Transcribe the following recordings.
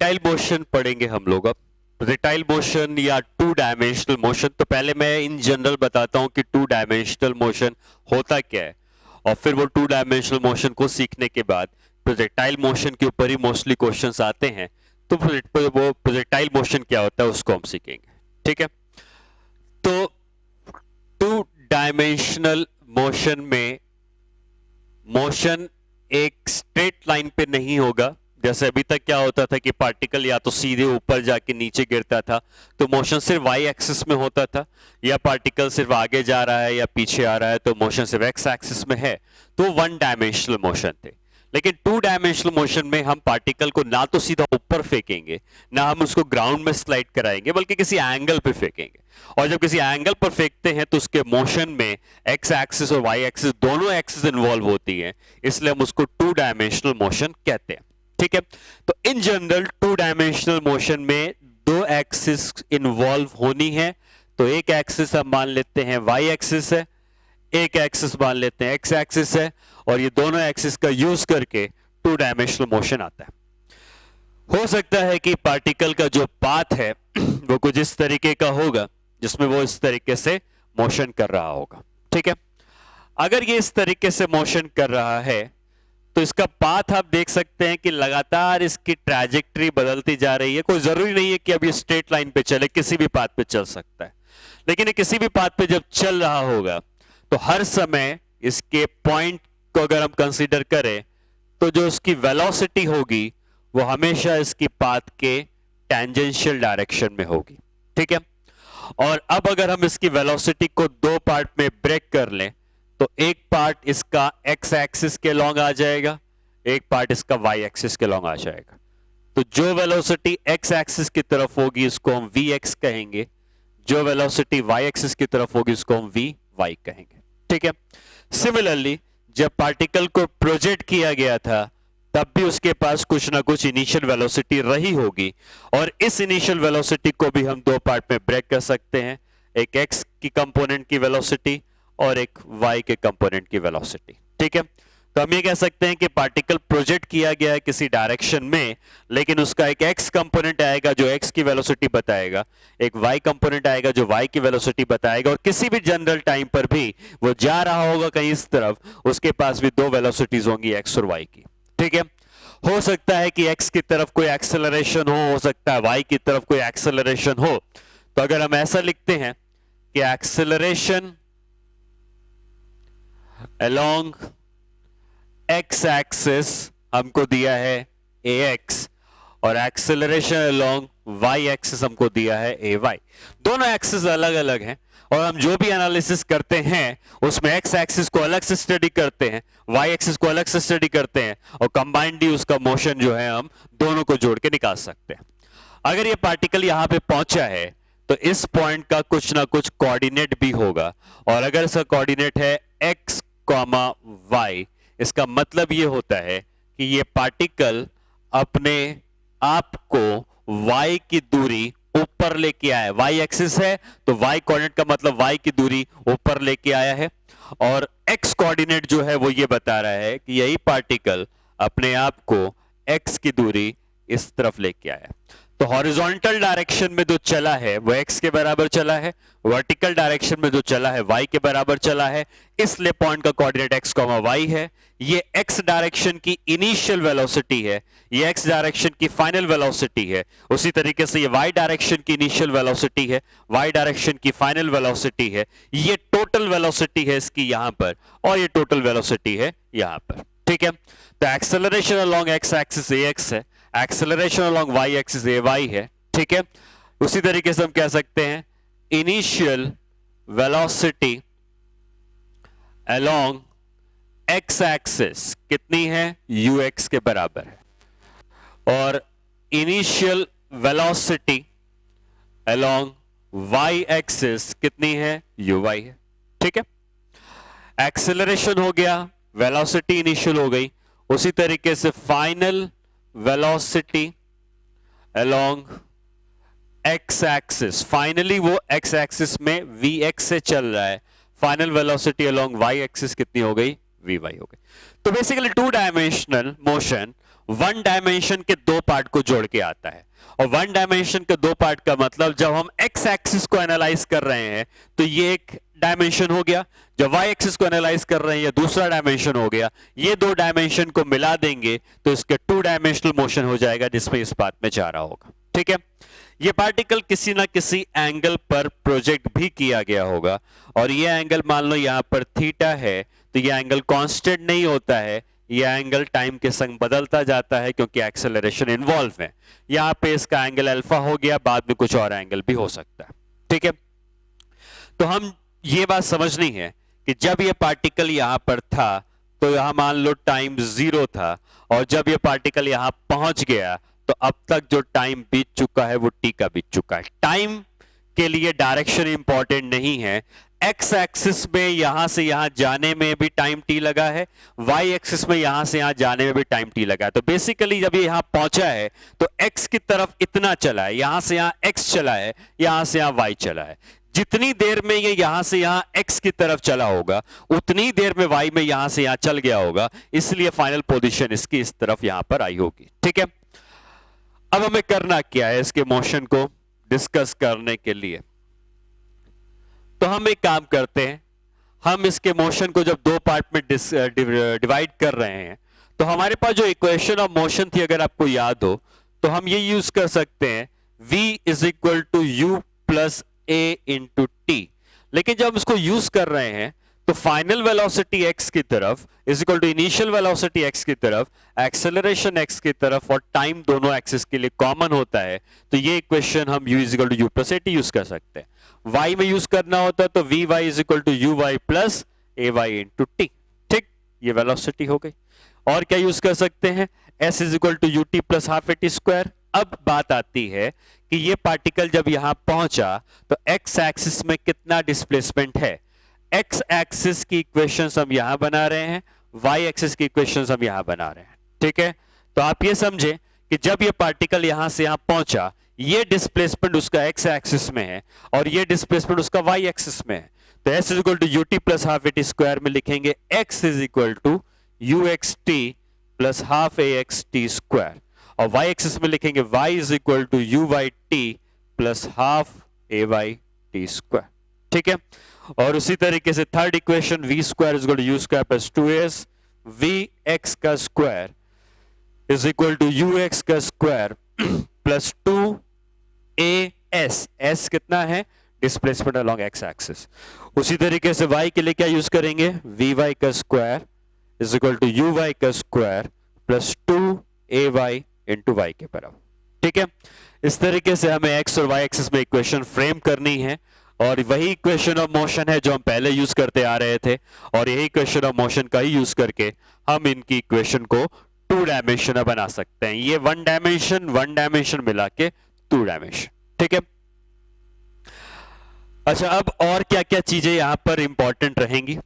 Projectile motion पढ़ेंगे हम लोग अब। प्रोजेक्टाइल मोशन या टू डायमेंशनल मोशन, तो पहले मैं इन जनरल बताता हूं कि टू डायमेंशनल मोशन होता क्या है, और फिर वो टू डायमेंशनल मोशन को सीखने के बाद प्रोजेक्टाइल मोशन के ऊपर ही मोस्टली क्वेश्चंस आते हैं, तो वो प्रोजेक्टाइल मोशन क्या होता है उसको हम सीखेंगे। ठीक है, तो टू डायमेंशनल मोशन में मोशन एक स्ट्रेट लाइन पे नहीं होगा। जैसे अभी तक क्या होता था कि पार्टिकल या तो सीधे ऊपर जाके नीचे गिरता था, तो मोशन सिर्फ वाई एक्सिस में होता था, या पार्टिकल सिर्फ आगे जा रहा है या पीछे आ रहा है तो मोशन सिर्फ एक्स एक्सिस में है, तो वन डायमेंशनल मोशन थे। लेकिन टू डायमेंशनल मोशन में हम पार्टिकल को ना तो सीधा ऊपर फेंकेंगे, ना हम उसको ग्राउंड में स्लाइड कराएंगे, बल्कि किसी एंगल पे फेंकेंगे। और जब किसी एंगल पर फेंकते हैं तो उसके मोशन में एक्स एक्सिस और वाई एक्सिस दोनों एक्सिस इन्वॉल्व होती हैं, इसलिए हम उसको टू डायमेंशनल मोशन कहते हैं। ठीक है, तो in general two dimensional motion में दो एक्सिस इन्वॉल्व होनी है। तो एक एक्सिस हम मान लेते हैं वाई एक्सिस है, एक एक्सिस मान लेते हैं एक्स एक्सिस है, और ये दोनों एक्सिस का यूज करके टू डायमेंशनल मोशन आता है। हो सकता है कि पार्टिकल का जो पाथ है वो कुछ इस तरीके का होगा, जिसमें वो इस तरीके से मोशन कर रहा होगा। ठीक है, अगर ये इस तरीके से मोशन कर रहा है तो इसका पाथ आप देख सकते हैं कि लगातार इसकी ट्रैजेक्टरी बदलती जा रही है। कोई जरूरी नहीं है कि अब ये स्ट्रेट लाइन पे चले, किसी भी पाथ पे चल सकता है, लेकिन ये किसी भी पाथ पे जब चल रहा होगा तो हर समय इसके पॉइंट को अगर हम कंसीडर करें तो जो उसकी वेलोसिटी होगी वो हमेशा इसकी पाथ के टेंजेंशियल डायरेक्शन में होगी। ठीक है, और अब अगर हम इसकी वेलोसिटी को दो पार्ट में ब्रेक कर लें तो एक पार्ट इसका एक्स एक्सिस के लॉन्ग आ जाएगा, एक पार्ट इसका वाई एक्सिस के लॉन्ग आ जाएगा। तो जो वेलोसिटी एक्स एक्सिस की तरफ होगी इसको हम वी एक्स कहेंगे, जो वेलोसिटी वाई एक्सिस की तरफ होगी उसको हम वी वाई कहेंगे। ठीक है, सिमिलरली जब पार्टिकल को प्रोजेक्ट किया गया था तब भी उसके पास कुछ ना कुछ इनिशियल वेलोसिटी रही होगी, और इस इनिशियल वेलोसिटी को भी हम दो पार्ट में ब्रेक कर सकते हैं, एक एक्स की कंपोनेंट की वेलोसिटी और एक वाई के कंपोनेंट की वेलोसिटी। ठीक है, तो हम ये कह सकते हैं कि पार्टिकल प्रोजेक्ट किया गया है किसी डायरेक्शन में, लेकिन उसका एक एक्स कंपोनेंट आएगा जो एक्स की वेलोसिटी बताएगा, एक वाई कंपोनेंट आएगा जो वाई की वेलोसिटी बताएगा, और किसी भी जनरल टाइम पर भी वो जा रहा होगा कहीं इस तरफ, उसके पास भी दो वेलोसिटीज होंगी एक्स और वाई की। ठीक है, हो सकता है कि एक्स की तरफ कोई एक्सेलरेशन हो सकता है वाई की तरफ कोई एक्सेलरेशन हो। तो अगर हम ऐसा लिखते हैं कि एक्सेलरेशन along x एक्सिस हमको दिया है ax, और एक्सेलरेशन along y एक्सिस हमको दिया है ay। दोनों एक्सिस अलग अलग हैं, और हम जो भी एनालिसिस करते हैं उसमें x एक्सिस को अलग से स्टडी करते हैं, y एक्सिस को अलग से स्टडी करते हैं, और कंबाइंडली उसका मोशन जो है हम दोनों को जोड़ के निकाल सकते हैं। अगर ये पार्टिकल यहां पे पहुंचा है तो इस पॉइंट का कुछ ना कुछ कोऑर्डिनेट भी होगा, और अगर इसका कोऑर्डिनेट है x, y, इसका मतलब ये होता है कि ये पार्टिकल अपने आप को y की दूरी ऊपर लेके आया है। y एक्सिस है तो y कोऑर्डिनेट का मतलब y की दूरी ऊपर लेके आया है, और x कोऑर्डिनेट जो है वो ये बता रहा है कि यही पार्टिकल अपने आप को x की दूरी इस तरफ लेके आया। तो हॉरिजॉन्टल डायरेक्शन में जो चला है वो x के बराबर चला है, वर्टिकल डायरेक्शन में जो चला है y के बराबर चला है, इसलिए पॉइंट का कोऑर्डिनेट x, y है। ये x डायरेक्शन की इनिशियल वेलोसिटी है, ये x डायरेक्शन की फाइनल वेलोसिटी है। उसी तरीके से ये y डायरेक्शन की इनिशियल वेलोसिटी है, y डायरेक्शन की फाइनल वेलोसिटी है, ये टोटल वेलोसिटी है इसकी यहां पर, और ये टोटल वेलोसिटी है यहां पर। ठीक है, तो acceleration along x axis ax है, acceleration along y axis ay है। ठीक है, उसी तरीके से हम कह सकते हैं initial velocity along x axis कितनी है, ux के बराबर है, और initial velocity along y axis कितनी है, uy है। ठीक है, एक्सेलरेशन हो गया, वेलोसिटी इनिशियल हो गई, उसी तरीके से final velocity along x axis, finally वो x एक्सिस में vx से चल रहा है, final velocity along y axis कितनी हो गई, vy हो गई। तो basically two dimensional motion one dimension के दो पार्ट को जोड़ के आता है। और वन डायमेंशन के दो पार्ट का मतलब जब हम एक्स एक्सिस को एनालाइज कर रहे हैं तो ये एक डायमेंशन हो गया, जब वाई एक्सिस को एनालाइज कर रहे हैं ये दूसरा डायमेंशन हो गया। ये दो डायमेंशन को मिला देंगे तो इसके टू डायमेंशनल मोशन हो जाएगा, जिसमें इस बात में जा रहा होगा। ठीक है, ये पार्टिकल किसी ना किसी एंगल पर प्रोजेक्ट भी किया गया होगा, और ये एंगल मान लो यहां पर थीटा है, तो ये एंगल कांस्टेंट नहीं होता है, ये एंगल टाइम के संग बदलता जाता है क्योंकि एक्सेलरेशन इन्वॉल्व है। यहां पे इसका एंगल अल्फा हो गया, बाद में कुछ और एंगल भी हो सकता है। ठीक है, तो हम ये बात समझनी है कि जब ये पार्टिकल यहां पर था तो यहां मान लो टाइम 0 था, और जब ये पार्टिकल यहां पहुंच गया तो अब तक जो टाइम बीत चुका है वो टी का बीत चुका है। टाइम के लिए डायरेक्शन इंपॉर्टेंट नहीं है, एक्स एक्सिस में यहां से यहां जाने में भी टाइम टी लगा है, वाई एक्सिस में यहां से यहां जाने में भी टाइम टी लगा है। तो बेसिकली जब ये यहां पहुंचा है तो एक्स की तरफ इतना चला है, यहां से यहां एक्स चला है, यहां से यहां वाई चला है। जितनी देर में ये यहां से यहां एक्स की तरफ चला होगा उतनी देर में वाई में यहां से यहां चल गया होगा, इसलिए फाइनल पोजीशन इसकी इस तरफ यहां पर आई होगी। ठीक है, अब हमें करना क्या है इसके मोशन को डिस्कस करने के लिए, तो हम एक काम करते हैं, हम इसके मोशन को जब दो पार्ट में डिवाइड कर रहे हैं तो हमारे पास जो इक्वेशन ऑफ मोशन थी अगर आपको याद हो तो हम ये यूज कर सकते हैं v is equal to u plus a into t. लेकिन जब हम इसको यूज कर रहे हैं तो फाइनल वेलोसिटी x की तरफ is equal to initial velocity x की तरफ, एक्सेलरेशन x की तरफ, और टाइम दोनों एक्सिस के लिए कॉमन होता है। तो ये इक्वेशन हम u is equal to u plus a t use कर सकते हैं। y में यूज करना होता है तो v y is equal to you y plus a y into t. ठीक, ये वेलोसिटी हो गई। और क्या यूज कर सकते हैं, s is equal to u t plus half a t square. अब बात आती है कि ये पार्टिकल जब यहां पहुंचा तो x एक्सिस में कितना डिस्प्लेसमेंट है। x एक्सिस की इक्वेशंस हम यहां बना रहे हैं, y एक्सिस की इक्वेशंस हम यहां बना रहे हैं। ठीक है, तो आप ये समझे कि जब ये पार्टिकल यहां से यहां पहुंचा ये डिस्प्लेसमेंट उसका x एक्सिस में है और ये डिस्प्लेसमेंट उसका y एक्सिस में है। तो s is equal to u t plus half a t square में लिखेंगे x is equal to u x t plus half a x t square, और y एक्सिस में लिखेंगे y is equal to you y t plus half a y t square. ठीक है, और उसी तरीके से third equation v square is equal to u square plus 2s v x का square is equal to u x का square plus 2as, s कितना है, डिस्प्लेसमेंट अलोंग x एक्सिस। उसी तरीके से y के लिए क्या यूज करेंगे, vy का square is equal to you Y का square plus 2ay into Y के बराबर। ठीक है, इस तरीके से हमें x और y एक्सिस में इक्वेशन फ्रेम करनी है, और वही इक्वेशन ऑफ मोशन है जो हम पहले यूज करते आ रहे थे, और यही इक्वेशन ऑफ मोशन का ही यूज करके हम इनकी इक्वेशन को टू डायमेंशनल बना सकते हैं। ये वन डायमेंशन मिला के टू डायमेंशन। ठीक है, अच्छा अब और क्या क्या चीजें यहां पर इंपॉर्टेंट रहेंगी।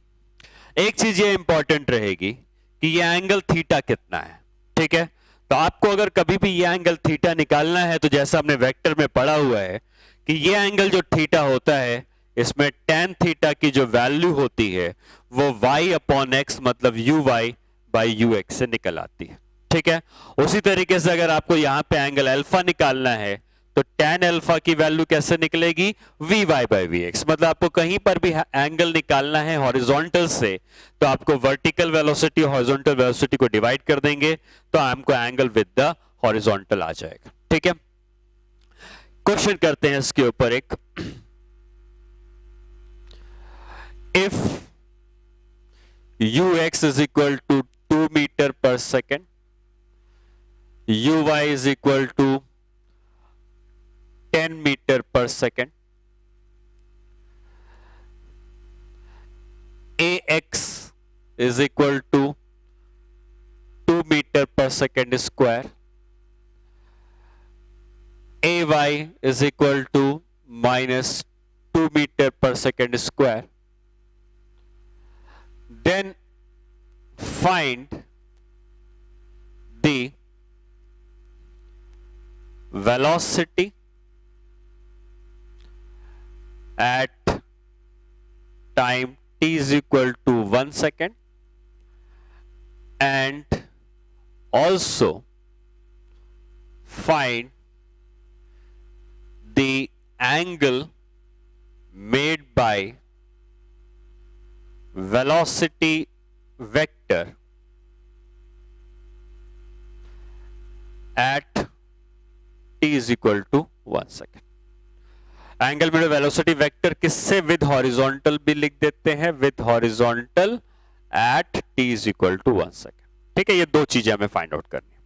एक चीज ये इंपॉर्टेंट रहेगी कि ये एंगल थीटा कितना है। ठीक है, तो आपको अगर कभी भी ये एंगल थीटा निकालना है तो जैसा हमने वेक्टर में पढ़ा हुआ है कि ये एंगल जो थीटा होता है इसमें tan थीटा की जो वैल्यू होती है वो y अपॉन एक्स मतलब u y by u x से निकल आती है। ठीक है, उसी तरीके से अगर आपको यहां पे एंगल अल्फा निकालना है तो tan अल्फा की वैल्यू कैसे निकलेगी, v y by v x. मतलब आपको कहीं पर भी एंगल निकालना है हॉरिजॉन्टल से तो आपको वर्टिकल वेलोसिटी हॉरिजॉन्टल वेलोसिटी को डिवाइड कर देंगे तो हमको एंगल विद द हॉरिजॉन्टल आ जाएगा। ठीक है, क्वेश्चन करते हैं इसके ऊपर एक, if ux is equal to 2 metre per second, uy is equal to 10 metre per second, ax is equal to 2 metre per second square, ay is equal to minus 2 meter per second square, then find the velocity at time t is equal to 1 second and also find the angle made by velocity vector at t is equal to 1 second. Angle में velocity vector किससे, with horizontal भी लिख देते हैं, with horizontal at t is equal to 1 second. ठीक है, ये दो चीजें हमें फाइंड आउट करनी है.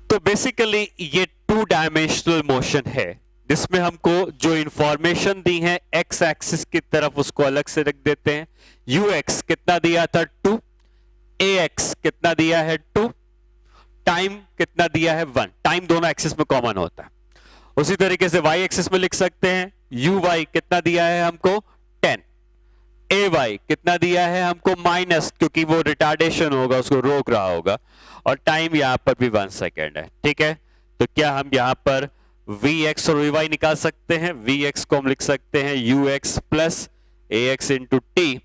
तो बेसिकली ये टू डायमेंशनल मोशन है जिसमें हमको जो इंफॉर्मेशन दी है एक्स एक्सिस की तरफ उसको अलग से रख देते हैं. ux कितना दिया था 2, ax कितना दिया है 2, टाइम कितना दिया है 1. टाइम दोनों एक्सिस में कॉमन होता है. उसी तरीके से y एक्सिस में लिख सकते हैं uy कितना दिया है हमको 10, ay कितना दिया है हमको माइनस, क्योंकि वो रिटार्डेशन होगा उसको रोक रहा होगा, और टाइम यहां पर भी 1 सेकेंड है. ठीक है, तो क्या हम यहां पर vx और vy निकाल सकते हैं. vx को हम लिख सकते हैं ux plus ax into t.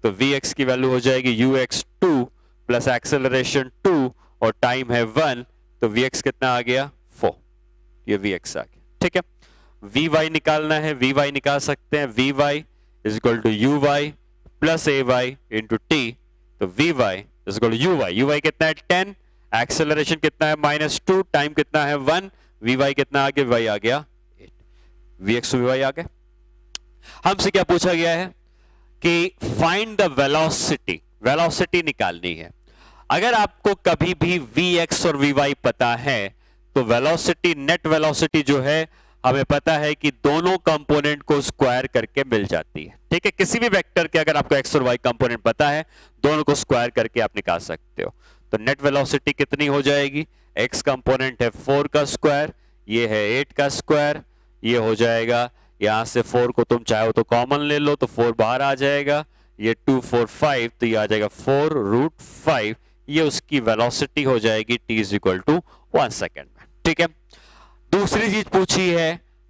तो vx की वैल्यू हो जाएगी ux 2 प्लस एक्सेलरेशन 2 और टाइम है 1, तो vx कितना आ गया 4. ये vx आ गया. ठीक है, vy निकालना है, vy निकाल सकते हैं vy is equal to uy plus ay into t. तो vy is equal to uy कितना है 10, एक्सेलरेशन कितना है -2, टाइम कितना है 1, vy कितना आ गया, y आ गया 8, vx vy आ गए. हमसे क्या पूछा गया है कि फाइंड द वेलोसिटी, वेलोसिटी निकालनी है. अगर आपको कभी भी vx और vy पता है तो वेलोसिटी, नेट वेलोसिटी जो है हमें पता है कि दोनों कंपोनेंट को स्क्वायर करके मिल जाती है. ठीक है, किसी भी वेक्टर के अगर आपको x और y कंपोनेंट पता है दोनों को स्क्वायर करके आप निकाल सकते हो. तो नेट वेलोसिटी कितनी हो जाएगी, x कंपोनेंट है 4 का स्क्वायर, ये है 8 का स्क्वायर, ये हो जाएगा, यहां से 4 को तुम चाहो तो कॉमन ले लो तो 4 बाहर आ जाएगा, ये 2 4 5 तो ये आ जाएगा 4√5. ये उसकी वेलोसिटी हो जाएगी t is equal to 1 second में. ठीक है, दूसरी चीज पूछी है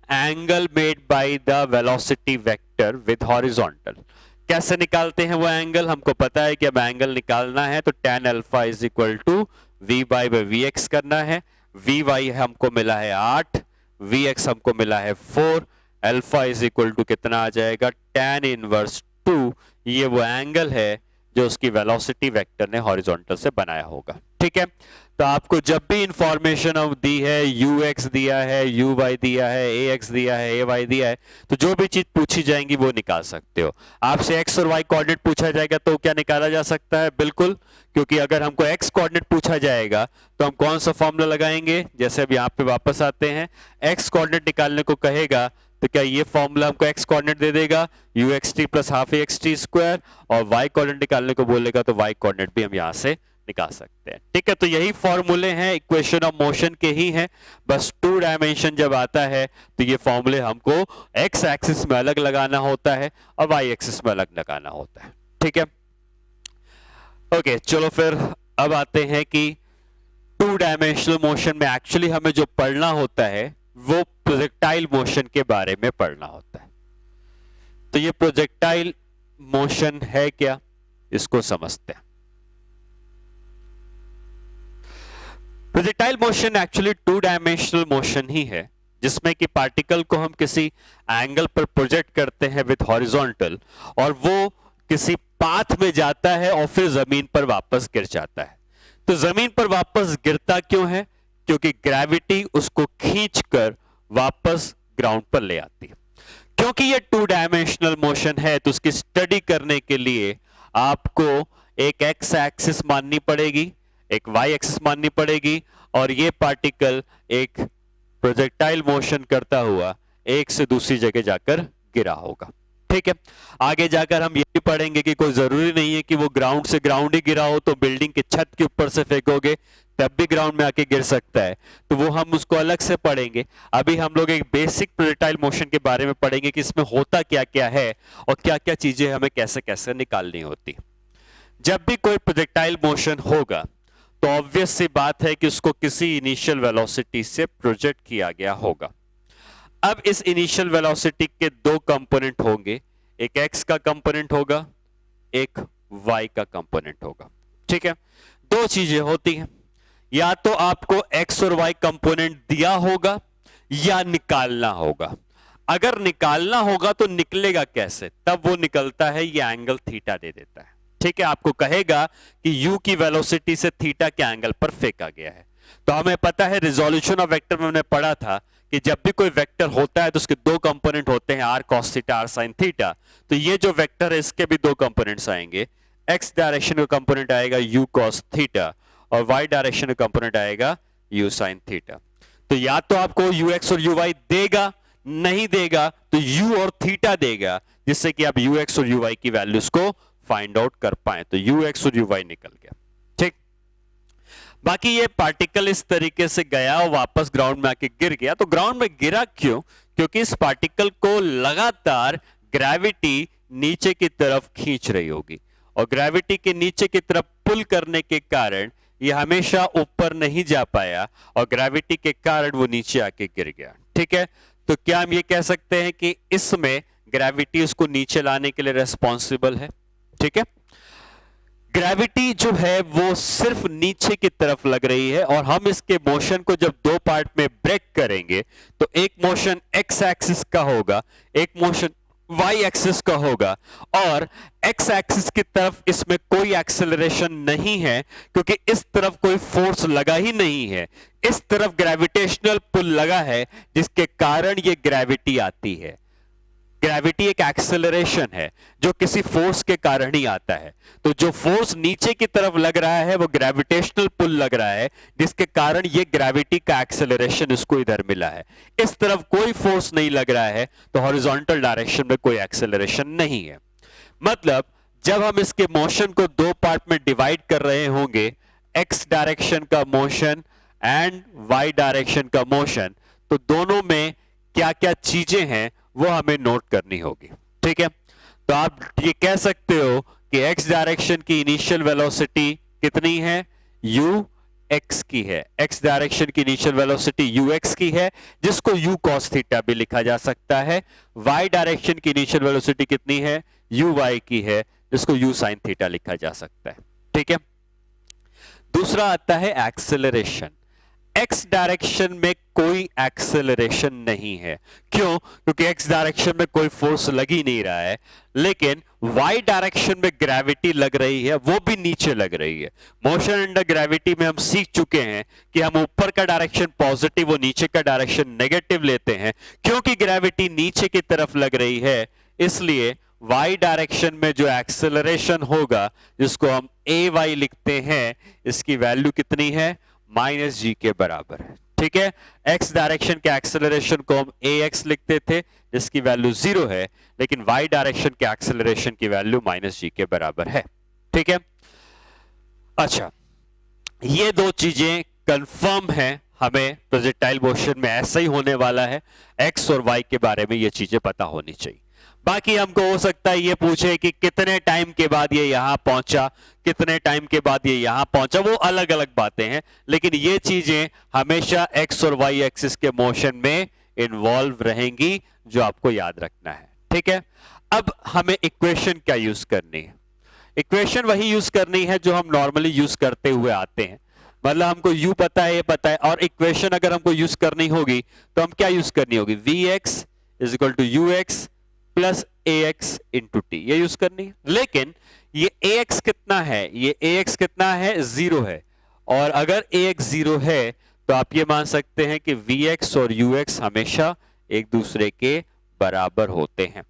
angle made by the velocity vector with horizontal. कैसे निकालते हैं वो एंगल, हमको पता है कि अब एंगल निकालना है तो tan alpha is equal to v by vx करना है. vy हमको मिला है 8, vx हमको मिला है 4, अल्फा इज इक्वल टू कितना आ जाएगा tan इनवर्स 2. ये वो एंगल है जो उसकी वेलोसिटी वेक्टर ने हॉरिजॉन्टल से बनाया होगा. ठीक है, तो आपको जब भी इंफॉर्मेशन दी है, ux दिया है, uy दिया है, ax दिया है, ay दिया है, तो जो भी चीज पूछी जाएंगी वो निकाल सकते हो. आपसे x और y कोऑर्डिनेट पूछा जाएगा तो क्या निकाला जा सकता है, बिल्कुल, क्योंकि अगर हमको x कोऑर्डिनेट पूछा जाएगा तो हम कौन सा फॉर्मूला लगाएंगे. जैसे अब यहाँ पे वापस आते हैं, x कोऑर्डिनेट निकालने को कहेगा तो क्या ये फॉर्मूला हमको x कोऑर्डिनेट दे देगा uxt plus half axt square, और y कोऑर्डिनेट निकालने को बोलेगा तो y कोऑर्डिनेट भी हम यहाँ से निकाल सकते हैं. ठीक है, तो यही फॉर्मूले हैं, इक्वेशन ऑफ मोशन के ही हैं, बस 2 डायमेंशन जब आता है तो ये फॉर्मूले हमको x एक्सिस में अलग लगाना होता है और y एक्सिस में अलग लगाना होता है. ठीक है, ओके, चलो फिर अब आते हैं कि 2 डायमेंशनल मोशन में एक्चुअली हमें जो पढ़ना होता है वो प्रोजेक्टाइल मोशन के बारे में पढ़ना होता है. तो ये प्रोजेक्टाइल मोशन है क्या, इसको समझते हैं. Projectile motion actually 2 dimensional motion ही है जिसमें कि पार्टिकल को हम किसी एंगल पर प्रोजेक्ट करते हैं विद हॉरिजॉन्टल, और वो किसी पाथ में जाता है और फिर जमीन पर वापस गिर जाता है. तो जमीन पर वापस गिरता क्यों है, क्योंकि ग्रेविटी उसको खींचकर वापस ग्राउंड पर ले आती है. क्योंकि ये 2 डायमेंशनल मोशन है तो उसकी स्टडी करने के लिए आपको एक एक्स एक्सिस माननी पड़ेगी, एक वाई एक्सिस माननी पड़ेगी, और ये पार्टिकल एक प्रोजेक्टाइल मोशन करता हुआ एक से दूसरी जगह जाकर गिरा होगा. ठीक है, आगे जाकर हम ये भी पढ़ेंगे कि कोई जरूरी नहीं है कि वो ग्राउंड से ग्राउंड ही गिरा हो, तो बिल्डिंग की छत के ऊपर से फेंकोगे तब भी ग्राउंड में आके गिर सकता है, तो वो हम उसको अलग से पढ़ेंगे. अभी हम लोग एक बेसिक प्रोजेक्टाइल मोशन के बारे में पढ़ेंगे कि इसमें होता क्या क्या है और क्या क्या चीजें हमें कैसे कैसे निकालनी होती. जब भी कोई प्रोजेक्टाइल मोशन होगा तो ऑब्वियस सी बात है कि उसको किसी इनिशियल वेलोसिटी से प्रोजेक्ट किया गया होगा. अब इस इनिशियल वेलोसिटी के 2 कंपोनेंट होंगे, एक x का कंपोनेंट होगा, एक y का कंपोनेंट होगा. ठीक है, 2 चीजें होती हैं. या तो आपको एक्स और वाई कंपोनेंट दिया होगा या निकालना होगा। अगर निकालना होगा तो निकलेगा कैसे? तब वो निकलता है ये एंगल थीटा दे देता है। ठीक है, आपको कहेगा कि u की वेलोसिटी से थीटा के एंगल पर फेंका गया है। तो हमें पता है रिजोल्यूशन ऑफ वेक्टर में हमने पढ़ा था कि जब भी कोई वेक्टर होता है तो उसके दो कंपोनेंट होते हैं, r cos theta, r sin theta. तो ये जो वेक्टर है इसके भी दो कंपोनेंट्स आएंगे। x डायरेक्शन का कंपोनेंट आएगा u cos थीटा और y डायरेक्शन का कंपोनेंट आएगा u sin थीटा। तो या तो आपको ux और uy देगा, नहीं देगा तो u और थीटा देगा, जिससे कि आप ux और uy की वैल्यूज को फाइंड आउट कर पाए। तो ux और uy निकल गया। ठीक, बाकी ये पार्टिकल इस तरीके से गया और वापस ग्राउंड में आके गिर गया। तो ग्राउंड में गिरा क्यों? क्योंकि इस पार्टिकल को लगातार ग्रेविटी नीचे की तरफ खींच रही होगी और ग्रेविटी के नीचे की तरफ पुल करने के कारण ये हमेशा ऊपर नहीं जा पाया और ग्रेविटी के कारण वो नीचे आके गिर गया। ठीक है, तो क्या हम ये कह सकते हैं कि इसमें ग्रेविटी उसको नीचे लाने के लिए रेस्पॉन्सिबल है? ठीक है, ग्रेविटी जो है वो सिर्फ नीचे की तरफ लग रही है और हम इसके मोशन को जब दो पार्ट में ब्रेक करेंगे तो एक मोशन एक्स एक्सिस का होगा, एक मोशन वाई एक्सिस का होगा और एक्स एक्सिस की तरफ इसमें कोई एक्सेलरेशन नहीं है क्योंकि इस तरफ कोई फोर्स लगा ही नहीं है। इस तरफ ग्रेविटेशनल पुल लगा है जिसके कारण ये ग्रेविटी आती है। ग्रेविटी एक एक्सेलरेशन है जो किसी फोर्स के कारण ही आता है। तो जो फोर्स नीचे की तरफ लग रहा है वो ग्रेविटेशनल पुल लग रहा है जिसके कारण ये ग्रेविटी का एक्सेलरेशन इसको इधर मिला है। इस तरफ कोई फोर्स नहीं लग रहा है तो हॉरिजॉन्टल डायरेक्शन में कोई एक्सेलरेशन नहीं है। मतलब जब हम इसके मोशन को दो पार्ट में डिवाइड कर रहे होंगे, एक्स डायरेक्शन का मोशन एंड वाई डायरेक्शन का मोशन, तो दोनों में क्या क्या चीजें हैं वो हमें नोट करनी होगी। ठीक है, तो आप ये कह सकते हो कि एक्स डायरेक्शन की इनिशियल वेलोसिटी कितनी है? u x की है। एक्स डायरेक्शन की इनिशियल वेलोसिटी ux की है जिसको u cos थीटा भी लिखा जा सकता है। y डायरेक्शन की इनिशियल वेलोसिटी कितनी है? uy की है जिसको u sin थीटा लिखा जा सकता है। ठीक है, दूसरा आता है एक्सेलरेशन। एक्स डायरेक्शन में कोई एक्सेलरेशन नहीं है। क्यों? क्योंकि एक्स डायरेक्शन में कोई फोर्स लग ही नहीं रहा है, लेकिन वाई डायरेक्शन में ग्रेविटी लग रही है, वो भी नीचे लग रही है। मोशन अंडर ग्रेविटी में हम सीख चुके हैं कि हम ऊपर का डायरेक्शन पॉजिटिव और नीचे का डायरेक्शन नेगेटिव लेते हैं। क्योंकि ग्रेविटी नीचे की तरफ लग रही है इसलिए वाई डायरेक्शन में जो एक्सेलरेशन होगा जिसको हम ए वाई लिखते हैं, इसकी वैल्यू कितनी है? माइनस जी के बराबर है। ठीक है, एक्स डायरेक्शन के एक्सेलरेशन को हम ए एक्स लिखते थे जिसकी वैल्यू 0 है, लेकिन वाई डायरेक्शन के एक्सेलरेशन की वैल्यू माइनस जी के बराबर है। ठीक है, अच्छा, ये दो चीजें कंफर्म है, हमें प्रोजेक्टाइल मोशन में ऐसा ही होने वाला है। एक्स और वाई के बारे में ये चीजें पता होनी चाहिए। बाकी हमको हो सकता है ये पूछे कि कितने टाइम के बाद ये यहां पहुंचा, कितने टाइम के बाद ये यहां पहुंचा, वो अलग अलग बातें हैं, लेकिन ये चीजें हमेशा एक्स और वाई एक्सिस के मोशन में इन्वॉल्व रहेंगी जो आपको याद रखना है। ठीक है, अब हमें इक्वेशन क्या यूज करनी है? इक्वेशन वही यूज करनी है जो हम नॉर्मली यूज करते हुए आते हैं। मतलब हमको u पता है, ये पता है, और इक्वेशन अगर हमको यूज करनी होगी तो हम क्या यूज करनी होगी? vx is equal to ux plus ax into t, ये यूज करनी है। लेकिन ये ax कितना है? ये ax कितना है? 0 है। और अगर ax 0 है तो आप ये मान सकते हैं कि vx और ux हमेशा एक दूसरे के बराबर होते हैं।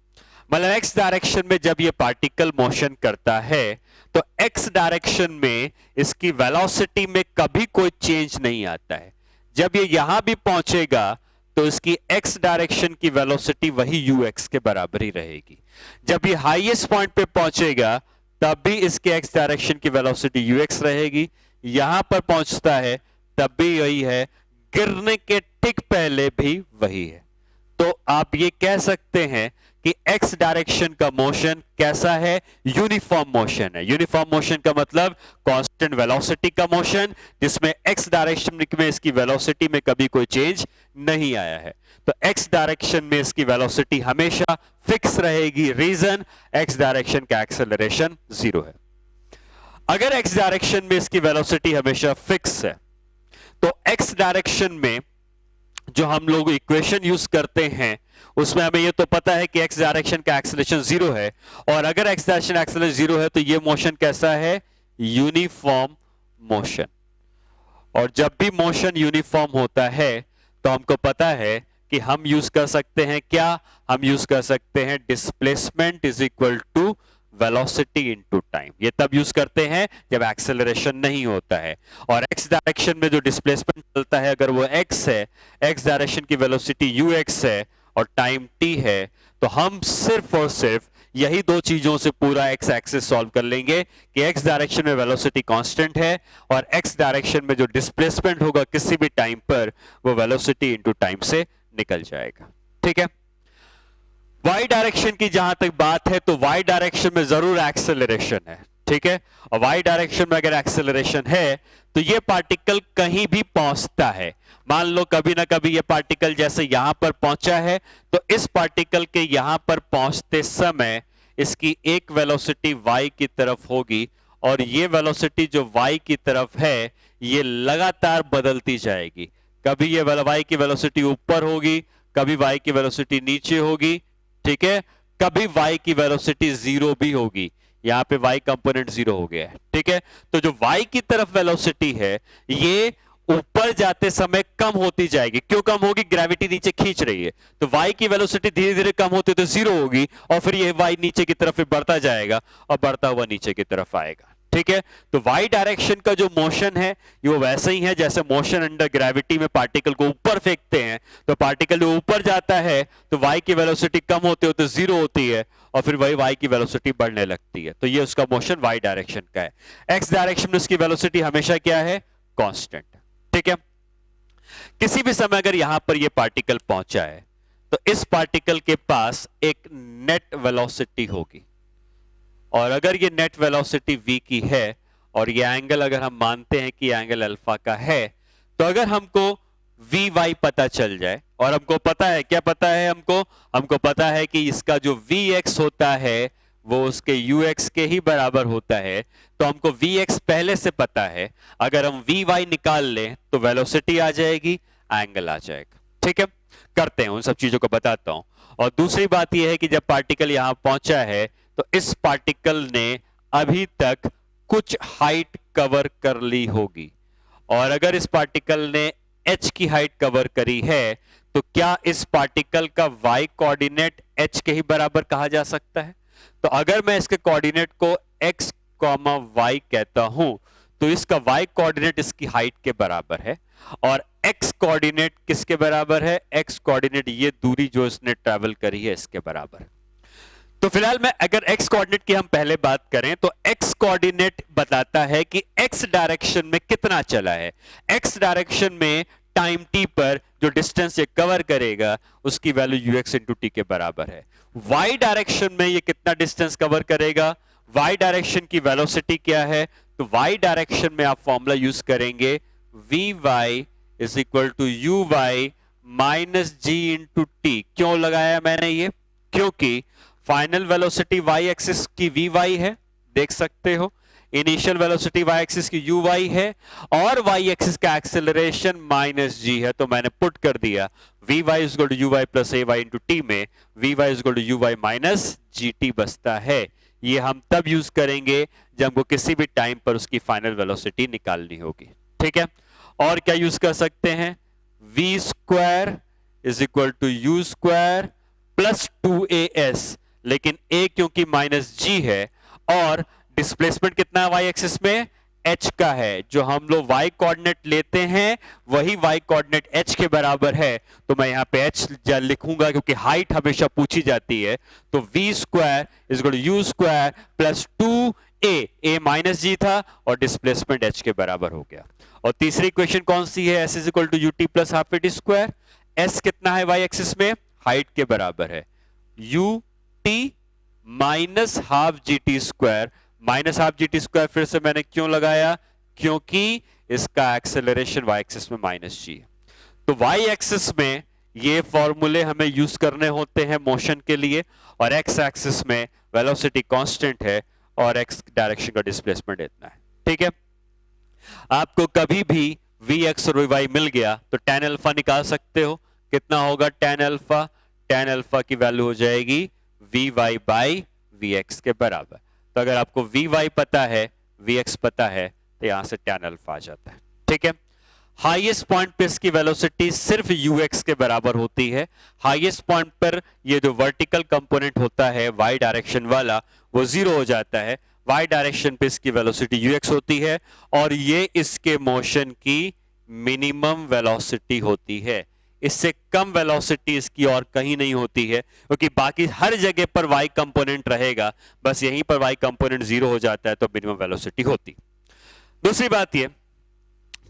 मतलब x डायरेक्शन में जब ये पार्टिकल मोशन करता है तो x डायरेक्शन में इसकी वेलोसिटी में कभी कोई चेंज नहीं आता है। जब ये यहां भी पहुंचेगा तो इसकी x डायरेक्शन की वेलोसिटी वही ux के बराबर ही रहेगी। जब ये हाईएस्ट पॉइंट पे पहुंचेगा तब भी इसके x डायरेक्शन की वेलोसिटी ux रहेगी। यहां पर पहुंचता है तब भी वही है, गिरने के ठीक पहले भी वही है। तो आप ये कह सकते हैं कि x डायरेक्शन का मोशन कैसा है? यूनिफॉर्म मोशन है। यूनिफॉर्म मोशन का मतलब कांस्टेंट वेलोसिटी का मोशन, जिसमें x डायरेक्शन में इसकी वेलोसिटी में कभी कोई चेंज नहीं आया है। तो x डायरेक्शन में इसकी वेलोसिटी हमेशा फिक्स रहेगी। रीजन, x डायरेक्शन का एक्सेलरेशन 0 है। अगर x डायरेक्शन में इसकी वेलोसिटी हमेशा फिक्स है तो एक्स डायरेक्शन में जो हम लोग इक्वेशन यूज करते हैं उसमें हमें ये तो पता है कि एक्स डायरेक्शन का एक्सेलरेशन 0 है, और अगर एक्स डायरेक्शन एक्सेलरेशन 0 है तो ये मोशन कैसा है? Uniform motion. और जब भी मोशन यूनिफॉर्म होता है तो हमको पता है कि हम यूज कर सकते हैं क्या? हम यूज कर सकते हैं displacement is equal to velocity into time. ये तब यूज करते हैं जब एक्सेलरेशन नहीं होता है। और एक्स डायरेक्शन में जो डिस्प्लेसमेंट चलता है अगर वो एक्स है, एक्स डायरेक्शन की वेलोसिटी यू एक्स है और टाइम टी है, तो हम सिर्फ और सिर्फ यही दो चीजों से पूरा एक्स एक्सिस सॉल्व कर लेंगे कि एक्स डायरेक्शन में वेलोसिटी कांस्टेंट है और एक्स डायरेक्शन में जो डिस्प्लेसमेंट होगा किसी भी टाइम पर वो वेलोसिटी इनटू टाइम से निकल जाएगा। ठीक है। वाई डायरेक्शन की जहां तक बात है तो वाई डायरेक्शन में जरूर एक्सेलरेशन है। ठीक है। और वाई डायरेक्शन में अगर एक्सेलरेशन है तो ये पार्टिकल कहीं भी पहुंचता है। मान लो कभी ना कभी ये पार्टिकल जैसे यहां पर पहुंचा है तो इस पार्टिकल के यहां पर पहुंचते समय इसकी एक वेलोसिटी y की तरफ होगी और ये वेलोसिटी जो y की तरफ है ये लगातार बदलती जाएगी। कभी ये y की वेलोसिटी ऊपर होगी, कभी y की वेलोसिटी नीचे होगी। ठीक है। कभी y की वेलोसिटी 0 भी होगी। यहां पे y कंपोनेंट 0 हो गया है। ठीक है। तो जो y की तरफ वेलोसिटी है ये ऊपर जाते समय कम होती जाएगी। क्यों कम होगी? ग्रेविटी नीचे खींच रही है। तो y की वेलोसिटी धीरे धीरे कम होती तो 0 होगी और फिर ये y नीचे की तरफ बढ़ता जाएगा और बढ़ता हुआ नीचे की तरफ आएगा। ठीक है। तो y डायरेक्शन का जो मोशन है वो वैसे ही है जैसे मोशन अंडर ग्रेविटी में पार्टिकल को ऊपर फेंकते हैं। तो पार्टिकल जो ऊपर जाता है तो y की वेलोसिटी कम होते होते 0 होती है और फिर वही y की वेलोसिटी बढ़ने लगती है। तो ये उसका मोशन y डायरेक्शन का है। x डायरेक्शन में उसकी वेलोसिटी हमेशा क्या है? कांस्टेंट। ठीक है। किसी भी समय अगर यहां पर ये पार्टिकल पहुंचा है तो इस पार्टिकल के पास एक नेट वेलोसिटी होगी और अगर ये नेट वेलोसिटी v की है और ये एंगल अगर हम मानते हैं कि एंगल अल्फा का है तो अगर हमको vy पता चल जाए और हमको पता है क्या पता है? हमको पता है कि इसका जो vx होता है वो उसके ux के ही बराबर होता है। तो हमको vx पहले से पता है। अगर हम vy निकाल लें तो वेलोसिटी आ जाएगी, एंगल आ जाएगा। ठीक है। करते हैं, उन सब चीजों को बताता हूं। और दूसरी बात यह है कि जब पार्टिकल यहां पहुंचा है तो इस पार्टिकल ने अभी तक कुछ हाइट कवर कर ली होगी और अगर इस पार्टिकल ने h की हाइट कवर करी है तो क्या इस पार्टिकल का y कोऑर्डिनेट h के ही बराबर कहा जा सकता है? तो अगर मैं इसके कोऑर्डिनेट को x, y कहता हूं तो इसका y कोऑर्डिनेट इसकी हाइट के बराबर है और x कोऑर्डिनेट किसके बराबर है? x कोऑर्डिनेट ये दूरी जो इसने ट्रैवल करी है इसके बराबर। तो फिलहाल मैं अगर x कोऑर्डिनेट की हम पहले बात करें तो x कोऑर्डिनेट बताता है कि x डायरेक्शन में कितना चला है। x डायरेक्शन में टाइम t पर जो डिस्टेंस ये कवर करेगा उसकी वैल्यू ux इंटू टी के बराबर है। y डायरेक्शन में ये कितना डिस्टेंस कवर करेगा? y डायरेक्शन की वेलोसिटी क्या है? तो y डायरेक्शन में आप फॉर्मूला यूज करेंगे vy is equal to uy minus g into t. क्यों लगाया मैंने ये? क्योंकि फाइनल वेलोसिटी y एक्सिस की vy है, देख सकते हो। इनिशियल वेलोसिटी y एक्सिस की uy है और y एक्सिस का एक्सेलरेशन माइनस जी है। तो मैंने पुट कर दिया vy is equal to uy plus ay into t में vy is equal to uy minus gt बचता है। ये हम तब यूज करेंगे जब हमको किसी भी टाइम पर उसकी फाइनल वेलोसिटी निकालनी होगी। ठीक है। और क्या यूज कर सकते हैं? v square is equal to u square plus 2as, लेकिन a क्योंकि माइनस g है और डिस्प्लेसमेंट कितना है y एक्सिस में? h का है। जो हम लोग y कोऑर्डिनेट लेते हैं वही y कोऑर्डिनेट h के बराबर है। तो मैं यहां पे h लिखूंगा क्योंकि हाइट हमेशा पूछी जाती है। तो v square is equal to u square plus 2a minus G था और डिस्प्लेसमेंट h के बराबर हो गया। और तीसरी इक्वेशन कौन सी है? s is equal to u t plus half t square. s कितना है y एक्सिस में? हाइट के बराबर है U T minus half g t square. Minus half g t square फिर से मैंने क्यों लगाया? क्योंकि इसका एक्सेलरेशन y एक्सिस में माइनस जी है। तो y एक्सिस में ये फॉर्मूले हमें यूज करने होते हैं मोशन के लिए और x एक्सिस में वेलोसिटी कांस्टेंट है और x डायरेक्शन का डिस्प्लेसमेंट इतना है। ठीक है। आपको कभी भी वी एक्स और वी वाई मिल गया तो tan अल्फा निकाल सकते हो। कितना होगा tan अल्फा? tan अल्फा की वैल्यू हो जाएगी v y by v x के बराबर। तो अगर आपको वी वाई पता है, वी एक्स पता है, तो यहां से tan अल्फा आ जाता है। ठीक है, हाईएस्ट पॉइंट पे इसकी वेलोसिटी सिर्फ यूएक्स के बराबर होती है। हाईएस्ट पॉइंट पर ये जो वर्टिकल कंपोनेंट होता है वाई डायरेक्शन वाला, वो जीरो हो जाता है। वाई डायरेक्शन पे इसकी वेलोसिटी यूएक्स होती है और ये इसके मोशन की मिनिमम वेलोसिटी होती है। इससे कम वेलोसिटी इसकी और कहीं नहीं होती है, क्योंकि बाकी हर जगह पर वाई कंपोनेंट रहेगा, बस यहीं पर वाई कंपोनेंट जीरो हो जाता है तो मिनिमम वेलोसिटी होती। दूसरी बात यह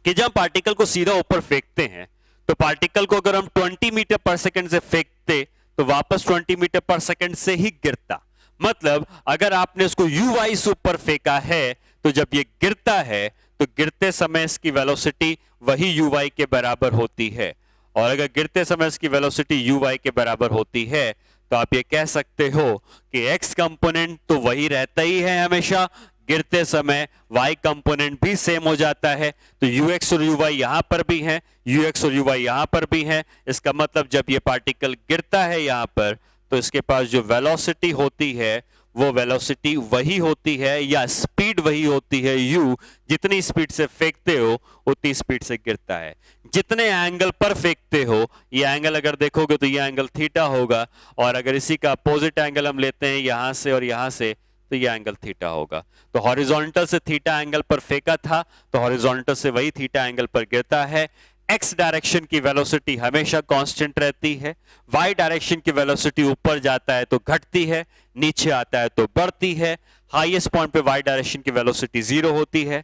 कि जब पार्टिकल को सीधा ऊपर फेंकते हैं तो पार्टिकल को अगर हम 20 मीटर पर सेकंड से फेंकते तो वापस 20 मीटर पर सेकंड से ही गिरता। मतलब अगर आपने उसको यू वाई से ऊपर फेंका है तो जब ये गिरता है तो गिरते समय इसकी वेलोसिटी वही यू वाई के बराबर होती है। और अगर गिरते समय इसकी वेलोसिटी यू वाई के बराबर होती है तो आप ये कह सकते हो कि एक्स कंपोनेंट तो वही रहता ही है हमेशा, गिरते समय y कंपोनेंट भी सेम हो जाता है। तो ux और uy यहां पर भी हैं, ux और uy यहां पर भी हैं। इसका मतलब जब ये पार्टिकल गिरता है यहां पर तो इसके पास जो वेलोसिटी होती है वो वेलोसिटी वही होती है या स्पीड वही होती है u, जितनी स्पीड से फेंकते हो उतनी स्पीड से गिरता है। जितने एंगल पर फेंकते हो, ये एंगल अगर देखोगे तो ये एंगल थीटा होगा, और अगर इसी का अपोजिट एंगल हम लेते हैं यहां से और यहां से तो ये एंगल थीटा होगा। तो हॉरिजॉन्टल से थीटा एंगल पर फेंका था तो हॉरिजॉन्टल से वही थीटा एंगल पर गिरता है। एक्स डायरेक्शन की वेलोसिटी हमेशा कांस्टेंट रहती है। वाई डायरेक्शन की वेलोसिटी ऊपर जाता है तो घटती है, नीचे आता है तो बढ़ती है। हाईएस्ट पॉइंट पे वाई डायरेक्शन की वेलोसिटी जीरो होती है।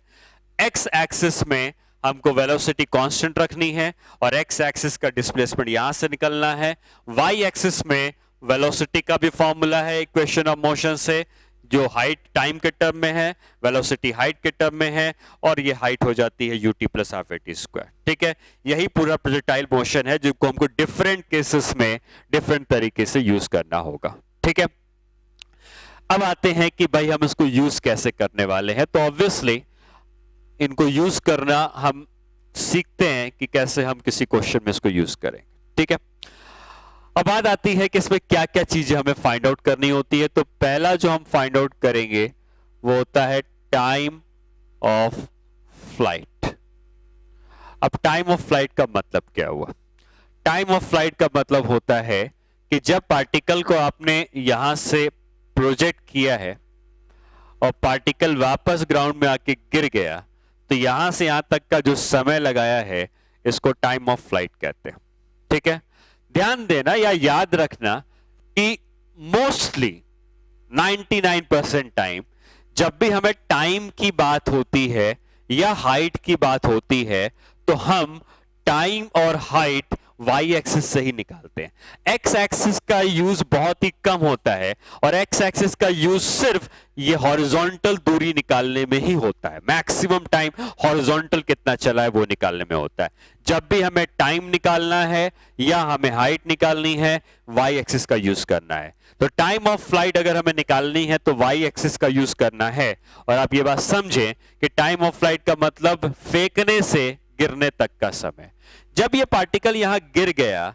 एक्स एक्सिस में हमको वेलोसिटी कांस्टेंट रखनी है और एक्स एक्सिस का डिस्प्लेसमेंट यहां से निकलना है। वाई एक्सिस में वेलोसिटी का भी फॉर्मूला है इक्वेशन ऑफ मोशन से, जो हाइट टाइम के टर्म में है, वेलोसिटी हाइट के टर्म में है, और ये हाइट हो जाती है ut plus half a t square. ठीक है, यही पूरा प्रोजेक्टाइल मोशन है जिसको हमको डिफरेंट केसेस में डिफरेंट तरीके से यूज करना होगा। ठीक है, अब आते हैं कि भाई हम इसको यूज कैसे करने वाले हैं। तो ऑब्वियसली इनको यूज करना हम सीखते हैं कि कैसे हम किसी क्वेश्चन में इसको यूज करेंगे। ठीक है, अब बात आती है कि इसमें क्या क्या चीजें हमें फाइंड आउट करनी होती है। तो पहला जो हम फाइंड आउट करेंगे वो होता है टाइम ऑफ फ्लाइट। अब टाइम ऑफ फ्लाइट का मतलब क्या हुआ? टाइम ऑफ फ्लाइट का मतलब होता है कि जब पार्टिकल को आपने यहां से प्रोजेक्ट किया है और पार्टिकल वापस ग्राउंड में आके गिर गया तो यहां से यहां तक का जो समय लगाया है इसको टाइम ऑफ फ्लाइट कहते हैं। ठीक है, ध्यान देना या याद रखना कि मोस्टली 99% टाइम जब भी हमें टाइम की बात होती है या हाइट की बात होती है तो हम टाइम और हाइट वाई एक्सिस से ही निकालते हैं। एक्स एक्सिस का यूज बहुत ही कम होता है और एक्स एक्सिस का यूज सिर्फ ये हॉरिजॉन्टल दूरी निकालने में ही होता है। मैक्सिमम टाइम हॉरिजॉन्टल कितना चला है वो निकालने में होता है। जब भी हमें टाइम निकालना है या हमें हाइट निकालनी है, वाई एक्सिस का यूज करना है। तो टाइम ऑफ फ्लाइट अगर हमें निकालनी है तो वाई एक्सिस का यूज करना है। और आप ये बात समझें कि टाइम ऑफ फ्लाइट का मतलब फेंकने से गिरने तक का समय। जब ये पार्टिकल यहां गिर गया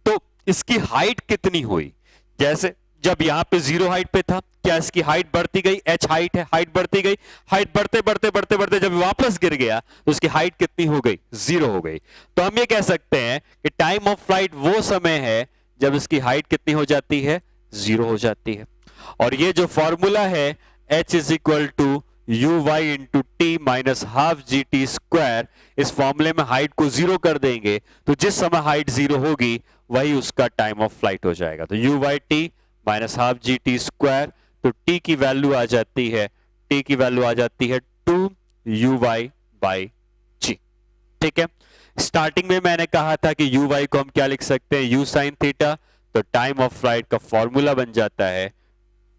तो इसकी हाइट कितनी हुई? जैसे जब यहां पे जीरो हाइट पे था, क्या इसकी हाइट बढ़ती गई? h हाइट है, हाइट बढ़ती गई। हाइट बढ़ते बढ़ते बढ़ते बढ़ते जब वापस गिर गया तो उसकी हाइट कितनी हो गई? जीरो हो गई। तो हम ये कह सकते हैं कि टाइम ऑफ फ्लाइट वो समय है जब इसकी हाइट कितनी हो जाती है? जीरो हो जाती है। और ये जो फॉर्मूला है h is equal to you y into t minus half g t square, इस फॉर्मूले में हाइट को जीरो कर देंगे तो जिस समय हाइट जीरो होगी वही उसका टाइम ऑफ फ्लाइट हो जाएगा। तो u y t minus half g t square, तो टी की वैल्यू आ जाती है, टी की वैल्यू आ जाती है 2 यू वाई बाई जी। ठीक है, स्टार्टिंग में मैंने कहा था कि यू वाई को हम क्या लिख सकते हैं? You sine theta. तो टाइम ऑफ फ्लाइट का फॉर्मूला बन जाता है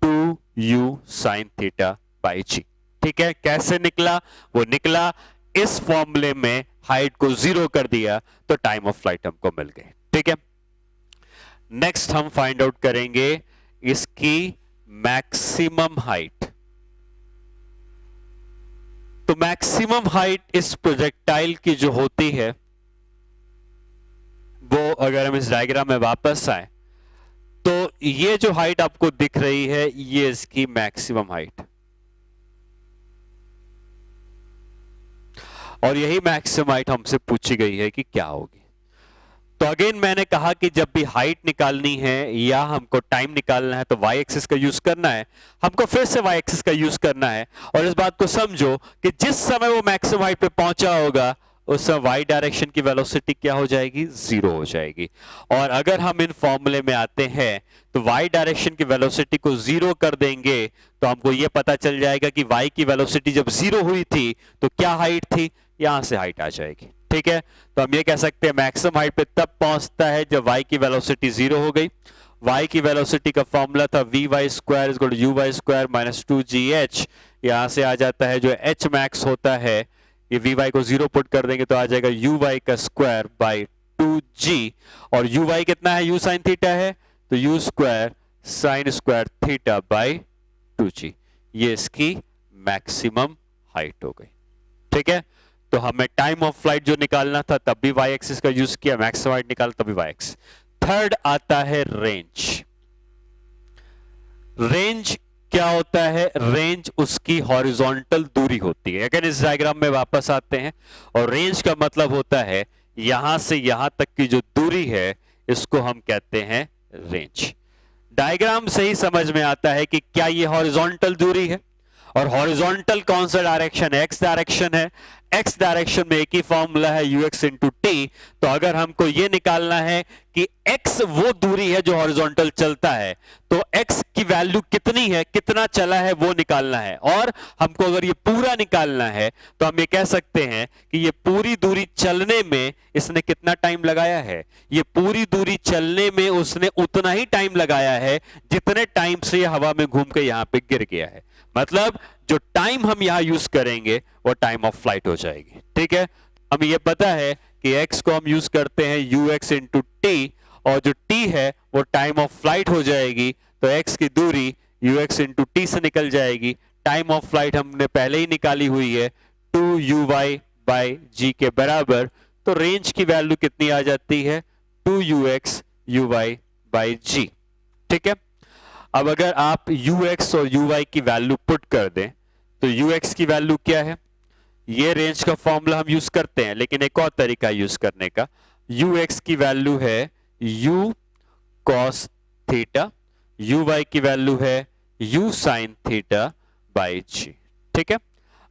2 यू साइन थीटा बाई जी। ठीक है, कैसे निकला? वो निकला इस फॉर्मूले में हाइट को जीरो कर दिया तो टाइम ऑफ फ्लाइट हमको मिल गई। ठीक है, नेक्स्ट हम फाइंड आउट करेंगे इसकी मैक्सिमम हाइट। तो मैक्सिमम हाइट इस प्रोजेक्टाइल की जो होती है वो, अगर हम इस डायग्राम में वापस आए तो ये जो हाइट आपको दिख रही है ये इसकी मैक्सिमम हाइट, और यही मैक्सिमम हाइट हमसे पूछी गई है कि क्या होगी। तो अगेन मैंने कहा कि जब भी हाइट निकालनी है या हमको टाइम निकालना है तो वाई एक्सिस का यूज करना है, हमको फिर से वाई एक्सिस का यूज करना है। और इस बात को समझो कि जिस समय वो मैक्सिमम हाइट पे पहुंचा होगा उस समय वाई डायरेक्शन की वेलोसिटी क्या हो जाएगी, जीरो हो जाएगी। और अगर हम इन फॉर्मूले में आते हैं तो वाई डायरेक्शन की वेलोसिटी को जीरो कर देंगे तो हमको यह पता चल जाएगा कि वाई की वेलोसिटी जब जीरो हुई थी तो क्या हाइट थी, यहां से हाइट आ जाएगी। ठीक है, तो हम ये कह सकते हैं मैक्सिमम हाइट पे तब पहुंचता है जब y की वेलोसिटी जीरो हो गई। y की वेलोसिटी का फॉर्मूला था vy square is equal to uy square minus 2gh। यहां से आ जाता है जो h मैक्स होता है, ये vy को जीरो पुट कर देंगे तो आ जाएगा uy का स्क्वायर बाई 2g। और uy कितना है, u साइन थीटा है, तो u square sine square theta by 2g। ये इसकी मैक्सिमम हाइट हो गई। ठीक है, तो हमें टाइम ऑफ फ्लाइट जो निकालना था तब भी वाई एक्सिस का यूज किया, मैक्सिमम हाइट निकाला तब भी वाई एक्सिस। थर्ड आता है रेंज। रेंज क्या होता है, रेंज उसकी हॉरिजॉन्टल दूरी होती है। अगर इस डायग्राम में वापस आते हैं, और रेंज का मतलब होता है यहां से यहां तक की जो दूरी है इसको हम कहते हैं रेंज। डायग्राम से ही समझ में आता है कि क्या ये हॉरिजॉन्टल दूरी है, और हॉरिजॉन्टल कौन सा डायरेक्शन है, एक्स डायरेक्शन है। एक्स डायरेक्शन में एक ही फॉर्मूला है ux इंटू टी। तो अगर हमको ये निकालना है कि x वो दूरी है जो हॉरिजॉन्टल चलता है, तो x की वैल्यू कितनी है, कितना चला है वो निकालना है। और हमको अगर ये पूरा निकालना है तो हम ये कह सकते हैं कि ये पूरी दूरी चलने में इसने कितना टाइम लगाया है, ये पूरी दूरी चलने में उसने उतना ही टाइम लगाया है जितने टाइम से ये हवा में घूम के यहां पे गिर गया है। मतलब जो टाइम हम यहां यूज करेंगे वो टाइम ऑफ फ्लाइट हो जाएगी। ठीक है, हमें यह पता है कि x को हम यूज करते हैं ux इंटू टी, और जो t है वो टाइम ऑफ फ्लाइट हो जाएगी। तो x की दूरी ux इंटू टी से निकल जाएगी। टाइम ऑफ फ्लाइट हमने पहले ही निकाली हुई है 2uy बाई g के बराबर। तो रेंज की वैल्यू कितनी आ जाती है, 2ux uy बाई g। ठीक है, अब अगर आप ux और uy की वैल्यू पुट कर दें तो ux की वैल्यू क्या है, ये रेंज का फॉर्मूला हम यूज करते हैं लेकिन एक और तरीका यूज करने का। ux की वैल्यू है u cos थीटा, uy की वैल्यू है u sin theta by g। ठीक है,